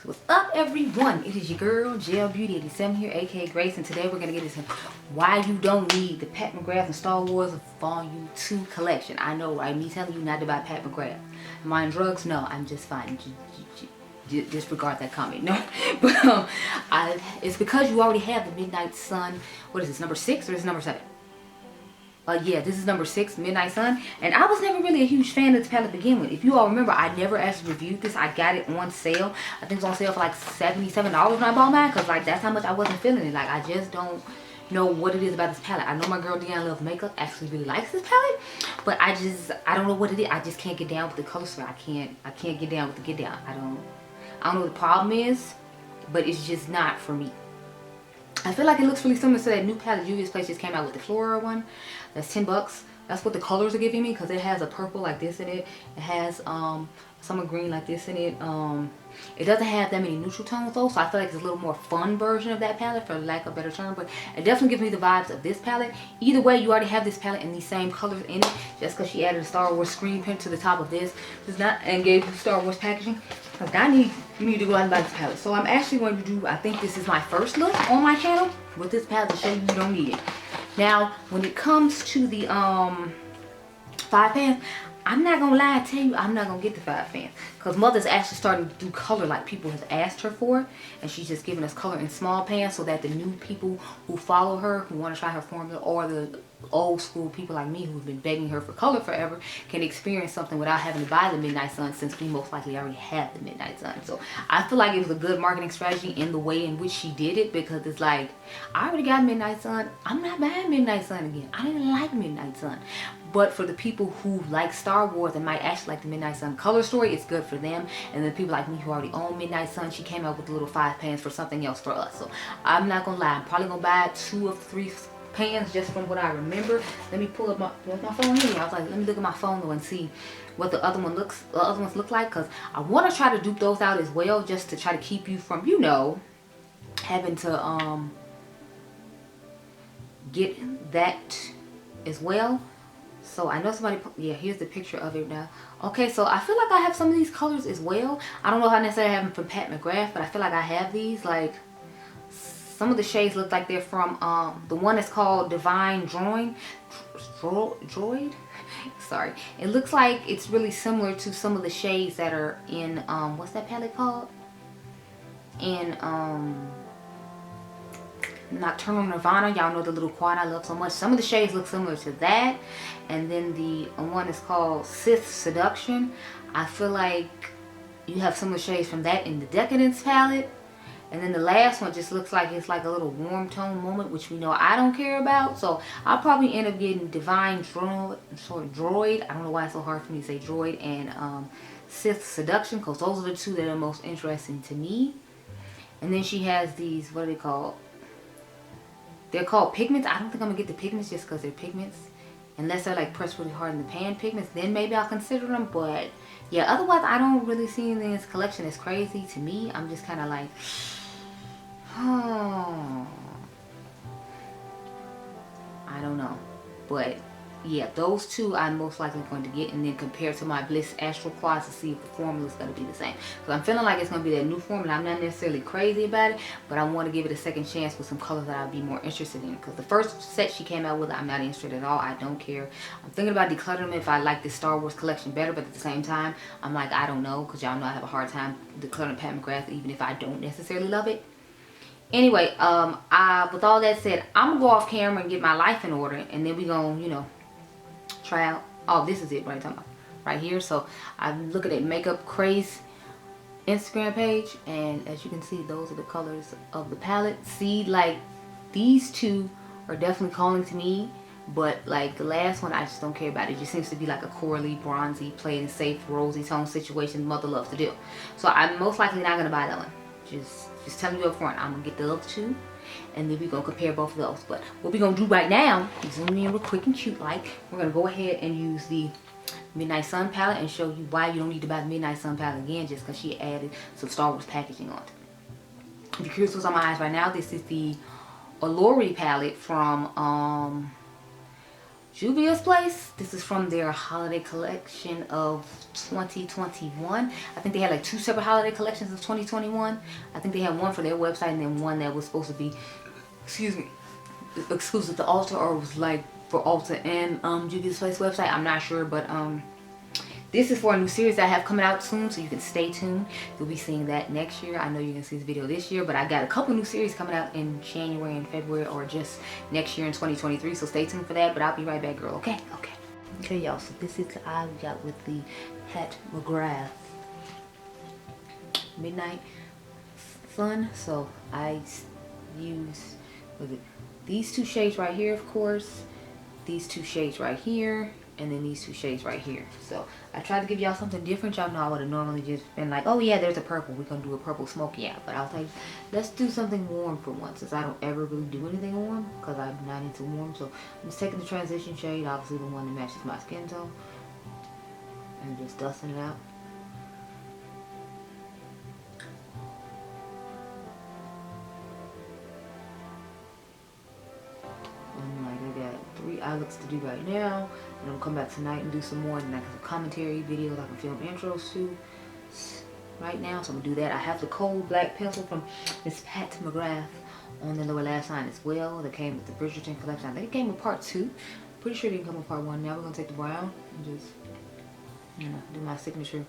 What's up, everyone? It is your girl Gel Beauty 87 here, aka Grace, and today we're gonna get into why you don't need the Pat McGrath and Star Wars Volume 2 collection. I know, right? Me telling you not to buy Pat McGrath. Am I on drugs? No, I'm just fine. Disregard that comment. No, but it's because you already have the Midnight Sun. What is this? Number 6 or is it number 7? Yeah, this is number 6, Midnight Sun, and I was never really a huge fan of this palette to begin with. If you all remember, I never actually reviewed this. I got it on sale. I think it was on sale for like $77 when I bought mine, because like that's how much I wasn't feeling it. Like, I just don't know what it is about this palette. I know my girl Dionluvsmakeup actually really likes this palette, but I don't know what it is. I just can't get down with the color spray. I can't get down with the get down. I don't know what the problem is, but it's just not for me. I feel like it looks really similar to that new palette Juvia's Place just came out with, the Flora one. That's $10. That's what the colors are giving me, because it has a purple like this in it. It has summer green like this in it. It doesn't have that many neutral tones though, so I feel like it's a little more fun version of that palette, for lack of a better term. But it definitely gives me the vibes of this palette. Either way, you already have this palette in these same colors in it. Just because she added a Star Wars screen print to the top of this does not, and gave you Star Wars packaging. You need to go out and buy this palette. So I'm actually going to do, I think this is my first look on my channel with this palette to show you don't need it. Now, when it comes to the 5 pans, I'm not gonna lie and tell you, I'm not gonna get the 5 pans, because Mother's actually starting to do color like people have asked her for, and she's just giving us color in small pans so that the new people who follow her, who want to try her formula, or the old school people like me who've been begging her for color forever, can experience something without having to buy the Midnight Sun, since we most likely already have the Midnight Sun. So I feel like it was a good marketing strategy in the way in which she did it, because it's like, I already got Midnight Sun, I'm not buying Midnight Sun again. I didn't like Midnight Sun. But for the people who like Star Wars and might actually like the Midnight Sun color story, it's good for them. And the people like me who already own Midnight Sun, she came out with the little 5 pans for something else for us. So I'm not gonna lie, I'm probably gonna buy 2 of 3 pans just from what I remember. Let me pull up my phone here. I was like, let me look at my phone though and see what the other ones look like, because I want to try to dupe those out as well, just to try to keep you from, you know, having to get that as well. So I know somebody, yeah, here's the picture of it now. Okay, so I feel like I have some of these colors as well. I don't know if I necessarily have them from Pat McGrath, but I feel like I have these. Like, some of the shades look like they're from the one that's called Divine Droid. Sorry. It looks like it's really similar to some of the shades that are in what's that palette called? In Nocturnal Nirvana. Y'all know the little quad I love so much. Some of the shades look similar to that. And then the one is called Sith Seduction. I feel like you have some of the shades from that in the Decadence palette. And then the last one just looks like it's like a little warm tone moment, which we know I don't care about. So I'll probably end up getting Divine Droid. I don't know why it's so hard for me to say Droid, and Sith Seduction, because those are the 2 that are most interesting to me. And then she has these, what are they called? They're called pigments. I don't think I'm gonna get the pigments just because they're pigments. Unless they're like pressed really hard in the pan pigments, then maybe I'll consider them. But yeah, otherwise I don't really see anything in this collection as crazy to me. I'm just kind of like, oh, I don't know. But yeah, those 2 I'm most likely going to get, and then compare to my Bliss Astral Quads to see if the formula is going to be the same. So I'm feeling like it's going to be that new formula. I'm not necessarily crazy about it, but I want to give it a second chance with some colors that I'd be more interested in. Because the first set she came out with, I'm not interested at all. I don't care. I'm thinking about decluttering them if I like this Star Wars collection better, but at the same time, I'm like, I don't know, because y'all know I have a hard time decluttering Pat McGrath, even if I don't necessarily love it. Anyway, with all that said, I'm going to go off camera and get my life in order, and then we going to, you know, try out. Oh, this is it right talking about right here. So I'm looking at Makeup Craze Instagram page, and as you can see, those are the colors of the palette. See, like, these 2 are definitely calling to me, but like the last one, I just don't care about it. It just seems to be like a corally, bronzy, play it safe, rosy tone situation Mother loves to do. So I'm most likely not gonna buy that one. Just telling you up front, I'm gonna get the other 2, and then we're gonna compare both of those. But what we're gonna do right now, zoom in real quick and cute like, we're gonna go ahead and use the Midnight Sun palette and show you why you don't need to buy the Midnight Sun palette again, just because she added some Star Wars packaging on it. If you're curious what's on my eyes right now, this is the Allure palette from Juvia's place. This is from their holiday collection of 2021. I think they had like 2 separate holiday collections of 2021. I think they had one for their website and then one that was supposed to be, excuse me, exclusive to Ulta, or was like for Ulta and Juvia's Place website. I'm not sure, but this is for a new series that I have coming out soon, so you can stay tuned. You'll be seeing that next year. I know you're gonna see this video this year, but I got a couple new series coming out in January and February, or just next year in 2023. So stay tuned for that. But I'll be right back, girl. Okay, y'all. So this is the eye we got with the Pat McGrath Midnight Sun. So I use these 2 shades right here, of course. These 2 shades right here. And then these 2 shades right here. So I tried to give y'all something different. Y'all know I would have normally just been like, oh yeah, there's a purple, we're gonna do a purple smoky eye. But I was like, let's do something warm for once, since I don't ever really do anything warm, because I'm not into warm. So I'm just taking the transition shade, obviously the one that matches my skin tone, and just dusting it out. And like I got 3 eye looks to do right now. And I'm gonna come back tonight and do some more, and like some commentary videos I can film intros to right now. So I'm gonna do that. I have the cold black pencil from Miss Pat McGrath on the lower lash line as well. That came with the Bridgerton collection. I think it came with part 2. Pretty sure it didn't come with part 1. Now we're gonna take the brown and just, you know, do my signature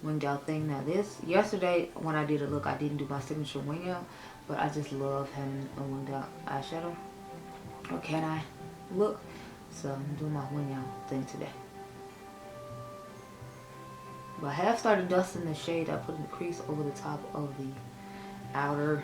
winged out thing. Now this, yesterday when I did a look, I didn't do my signature wing out, but I just love having a winged out eyeshadow, or can I look. So I'm doing my wing out thing today. But I have started dusting the shade I put in the crease over the top of the outer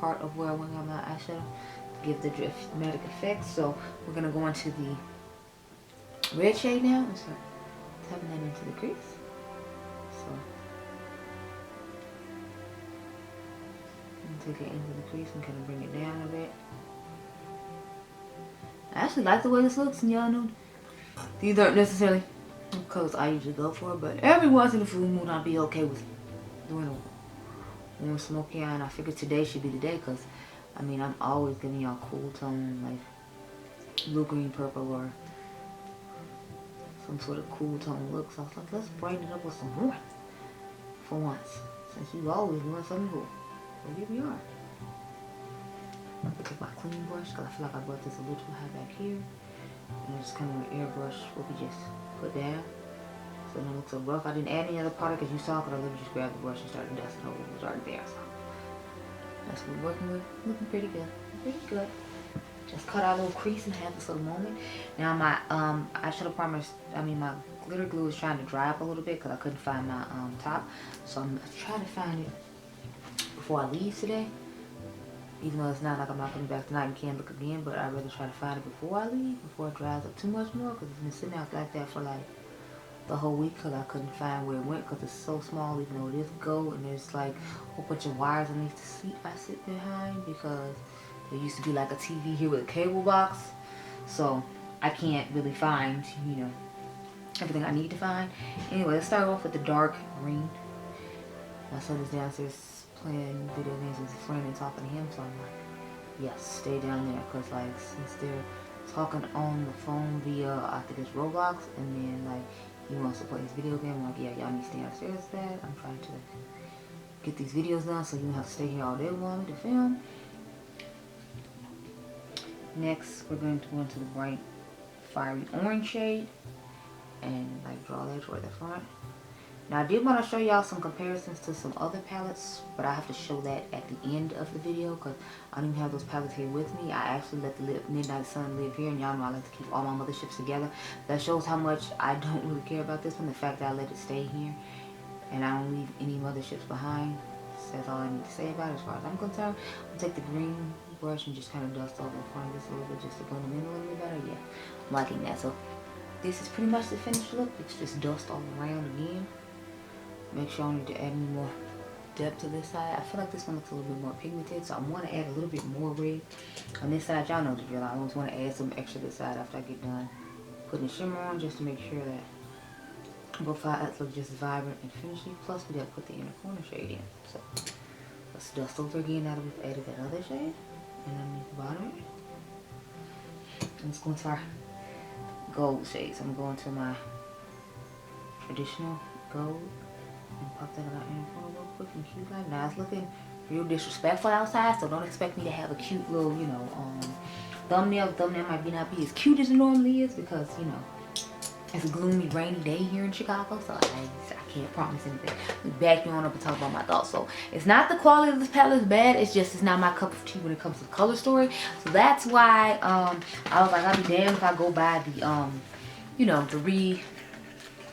part of where I wing out my eyeshadow to give the dramatic effect. So we're gonna go into the red shade now and start tapping that into the crease. So I'm take it into the crease and kind of bring it down a bit. I actually like the way this looks, and y'all know these aren't necessarily the colors I usually go for, but every once in a blue moon I'll be okay with doing a warm smoky eye, and I figured today should be the day, because I mean I'm always giving y'all cool tone, like blue, green, purple, or some sort of cool tone look. So I was like, let's brighten it up with some warmth for once, since you always want something cool. So here we are. I'm gonna take my clean brush, because I feel like I brought this a little too high back here. And just kind of an airbrush what we just put down. So it don't look so rough. I didn't add any other product, as you saw, because I literally just grabbed the brush and started dusting over. It was already there. So that's what we're working with. Looking pretty good. Pretty good. Just cut our little crease and have this little moment. Now my eyeshadow primer, my glitter glue is trying to dry up a little bit, because I couldn't find my top. So I'm trying to find it before I leave today. Even though it's not like I'm not coming back tonight and can't look again, but I'd rather try to find it before I leave, before it dries up too much more, because it's been sitting out like that for like the whole week, because I couldn't find where it went, because it's so small, even though it is gold, and there's like a whole bunch of wires underneath the seat I sit behind, because there used to be like a TV here with a cable box, so I can't really find, you know, everything I need to find. Anyway, let's start off with the dark green. My son is downstairs playing video games with his friend and talking to him, so I'm like, yes, stay down there, because like since they're talking on the phone via, I think it's Roblox, and then like he wants to play his video game, I'm like, yeah, y'all need to stay upstairs with that. I'm trying to get these videos done so you don't have to stay here all day while me to film. Next we're going to go into the bright fiery orange shade and like draw that toward the front. Now I did want to show y'all some comparisons to some other palettes, but I have to show that at the end of the video, because I don't even have those palettes here with me. I actually let the Midnight Sun live here, and y'all know I like to keep all my motherships together. That shows how much I don't really care about this one, the fact that I let it stay here and I don't leave any motherships behind. That's all I need to say about it as far as I'm concerned. I'll take the green brush and just kind of dust over the front of this a little bit, just to blend them in a little bit better. Yeah, I'm liking that. So this is pretty much the finished look. It's just dust all around again. Make sure I need to add any more depth to this side. I feel like this one looks a little bit more pigmented, so I want to add a little bit more red on this side. Y'all know the drill. I always want to add some extra to this side after I get done putting the shimmer on, just to make sure that both sides look just vibrant and finishy. Plus we got to put the inner corner shade in. So let's dust over again now that we've added that other shade and underneath the bottom. Let's go into our gold shades. I'm going to my traditional gold and pop that out in real quick and cute like. Now it's looking real disrespectful outside, so don't expect me to have a cute little, you know, thumbnail. The thumbnail might not be as cute as it normally is because, you know, it's a gloomy, rainy day here in Chicago, so I can't promise anything. Back you on up and talk about my thoughts. So it's not the quality of this palette is bad, it's just it's not my cup of tea when it comes to the color story. So that's why I was like, I'll be damned if I go buy the you know, the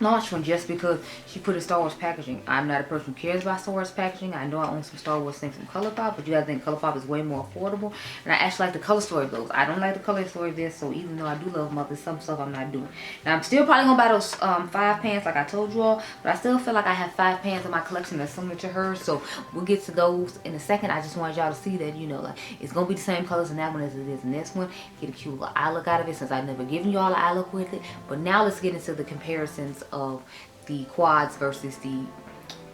launch one just because she put in Star Wars packaging. I'm not a person who cares about Star Wars packaging. I know I own some Star Wars things from ColourPop, but you gotta think ColourPop is way more affordable. And I actually like the color story of those. I don't like the color story of this, so even though I do love Mother, some stuff I'm not doing. Now I'm still probably gonna buy those 5 pans like I told you all, but I still feel like I have 5 pans in my collection that's similar to hers, so we'll get to those in a second. I just wanted y'all to see that, you know, like it's gonna be the same colors in that one as it is in this one. Get a cute little eye look out of it since I've never given y'all an eye look with it. But now let's get into the comparisons of the quads versus the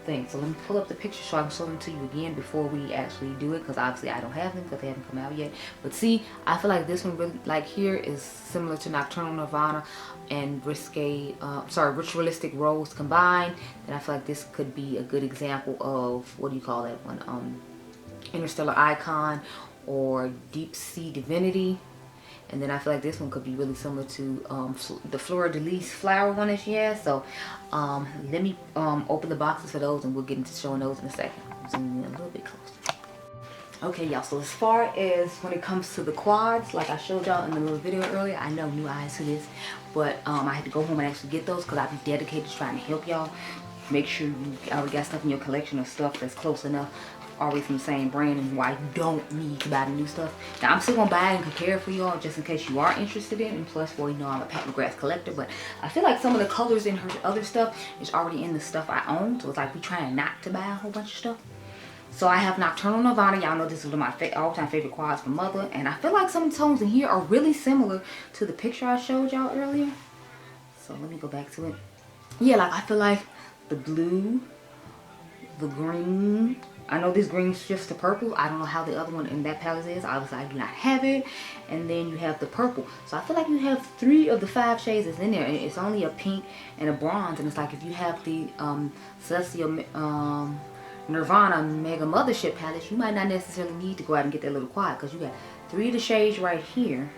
thing. So let me pull up the picture so I can show them to you again before we actually do it, because obviously I don't have them because they haven't come out yet. But see, I feel like this one really, like here, is similar to Nocturnal Nirvana and Ritualistic Rose combined. And I feel like this could be a good example of, what do you call that one, Interstellar Icon or Deep Sea Divinity. And then I feel like this one could be really similar to the Fleur de Lis flower one that she has. So let me open the boxes for those and we'll get into showing those in a second. Zoom in a little bit closer. Okay, y'all, so as far as when it comes to the quads, like I showed y'all in the little video earlier, I know new eyes to this, but I had to go home and actually get those because I've been dedicated to trying to help y'all. Make sure you already got stuff in your collection of stuff that's close enough, always from the same brand, and why you don't need to buy the new stuff. Now I'm still gonna buy and compare for y'all just in case you are interested in, and plus, well, you know I'm a Pat McGrath collector, but I feel like some of the colors in her other stuff is already in the stuff I own, so it's like we trying not to buy a whole bunch of stuff. So I have Nocturnal Nirvana. Y'all know this is one of my all-time favorite quads from Mother, and I feel like some of the tones in here are really similar to the picture I showed y'all earlier. So let me go back to it. Yeah, like I feel like the blue, the green, I know this green shifts to purple. I don't know how the other one in that palette is. Obviously, I do not have it. And then you have the purple. So I feel like you have 3 of the 5 shades that's in there. And it's only a pink and a bronze. And it's like if you have the Celestial Nirvana Mega Mothership palette, you might not necessarily need to go out and get that little quad, because you got 3 of the shades right here.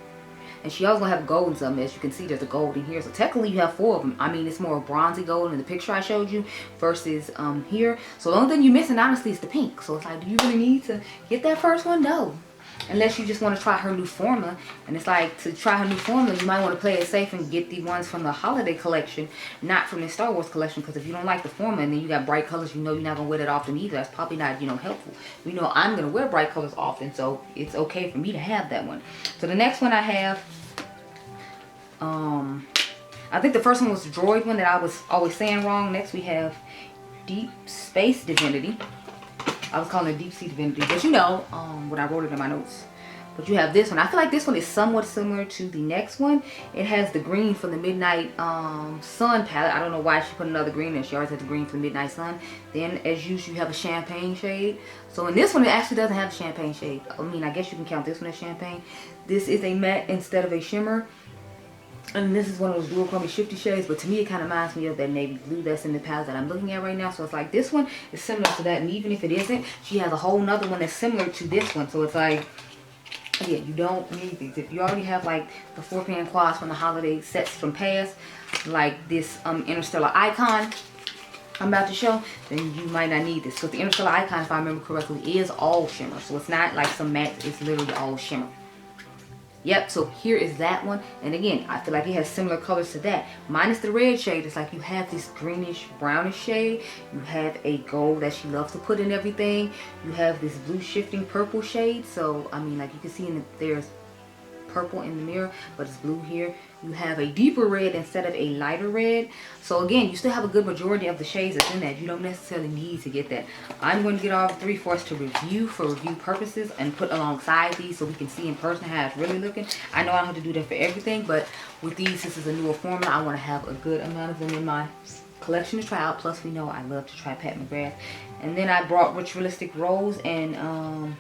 And she also gonna have gold in some. As you can see, there's a gold in here. So technically you have 4 of them. I mean, it's more bronzy gold in the picture I showed you versus here. So the only thing you're missing, honestly, is the pink. So it's like, do you really need to get that first one? No. Unless you just want to try her new formula. And it's like, to try her new formula, you might want to play it safe and get the ones from the holiday collection, not from the Star Wars collection. Because if you don't like the formula and then you got bright colors, you know you're not going to wear that often either. That's probably not, you know, helpful. You know, I'm going to wear bright colors often, so it's okay for me to have that one. So the next one I have, I think the first one was the droid one that I was always saying wrong. Next we have Deep Space Divinity. I was calling it Deep Sea Divinity, but you know, when I wrote it in my notes. But you have this one. I feel like this one is somewhat similar to the next one. It has the green from the Midnight Sun palette. I don't know why she put another green in. She always has the green from the Midnight Sun. Then, as usual, you have a champagne shade. So in this one, it actually doesn't have a champagne shade. I mean, I guess you can count this one as champagne. This is a matte instead of a shimmer. And this is one of those dual chromey shifty shades, but to me it kind of reminds me of that navy blue that's in the palette that I'm looking at right now. So it's like this one is similar to that, and even if it isn't, she has a whole nother one that's similar to this one. So it's like, yeah, you don't need these. If you already have like the 4-pan quads from the holiday sets from past, like this Interstellar Icon I'm about to show, then you might not need this. Because the Interstellar Icon, if I remember correctly, is all shimmer. So it's not like some matte, it's literally all shimmer. Yep, so here is that one. And again, I feel like it has similar colors to that. Minus the red shade, it's like you have this greenish, brownish shade. You have a gold that she loves to put in everything. You have this blue shifting purple shade. So, I mean, like you can see there's purple in the mirror, but it's blue here. You have a deeper red instead of a lighter red. So again, you still have a good majority of the shades that's in that. You don't necessarily need to get that. I'm going to get all 3 for us to review for review purposes and put alongside these so we can see in person how it's really looking. I know I don't have to do that for everything, but with these, this is a newer formula. I want to have a good amount of them in my collection to try out. Plus, we know I love to try Pat McGrath. And then I brought Ritualistic Rose and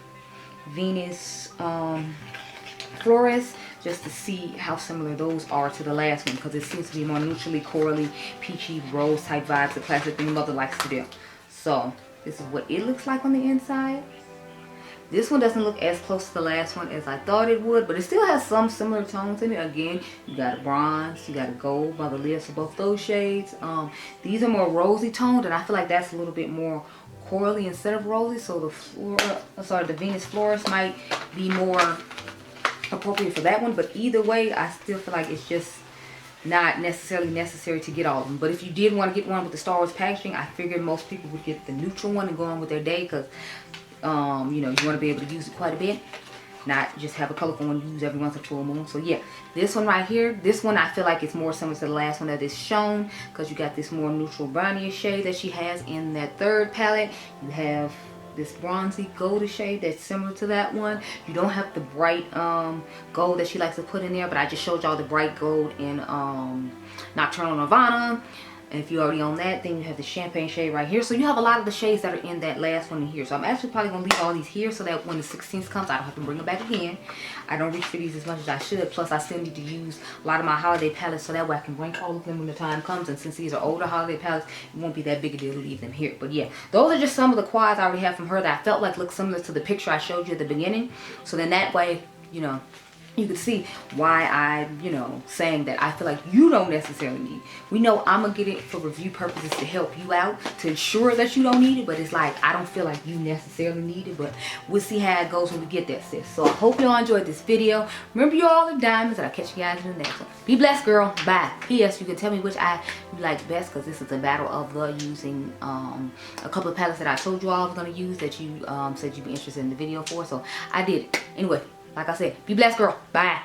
Venus Flores. just to see how similar those are to the last one, because it seems to be more neutrally, corally, peachy, rose type vibes, the classic thing mother likes to do. So this is what it looks like on the inside. This one doesn't look as close to the last one as I thought it would, but it still has some similar tones in it. Again, you got a bronze, you got a gold by the lids of both those shades. These are more rosy toned, and I feel like that's a little bit more corally instead of rosy. So the Venus Florist might be more appropriate for that one. But either way, I still feel like it's just not necessarily necessary to get all of them. But if you did want to get one with the Star Wars packaging, I figured most people would get the neutral one and go on with their day, because you know, you want to be able to use it quite a bit, not just have a colorful one used every once in a full moon. So yeah, this one right here, this one I feel like it's more similar to the last one that is shown, because you got this more neutral brownish shade that she has in that third palette. You have this bronzy goldish shade that's similar to that one. You don't have the bright gold that she likes to put in there, but I just showed y'all the bright gold in Nocturnal Nirvana. And if you already own that, then you have the champagne shade right here. So you have a lot of the shades that are in that last one in here. So I'm actually probably going to leave all these here so that when the 16th comes, I don't have to bring them back again. I don't reach for these as much as I should. Plus, I still need to use a lot of my holiday palettes so that way I can rank all of them when the time comes. And since these are older holiday palettes, it won't be that big a deal to leave them here. But yeah, those are just some of the quads I already have from her that I felt like looked similar to the picture I showed you at the beginning. So then that way, you know, you can see why I'm, you know, saying that I feel like you don't necessarily need. We know I'm going to get it for review purposes to help you out, to ensure that you don't need it. But it's like, I don't feel like you necessarily need it. But we'll see how it goes when we get there, sis. So I hope y'all enjoyed this video. Remember, you all are diamonds, and I'll catch you guys in the next one. Be blessed, girl. Bye. P.S. You can tell me which eye you like best, because this is a battle of the using a couple of palettes that I told you all I was going to use that you said you'd be interested in the video for. So I did it. Anyway. Like I said, be blessed, girl. Bye.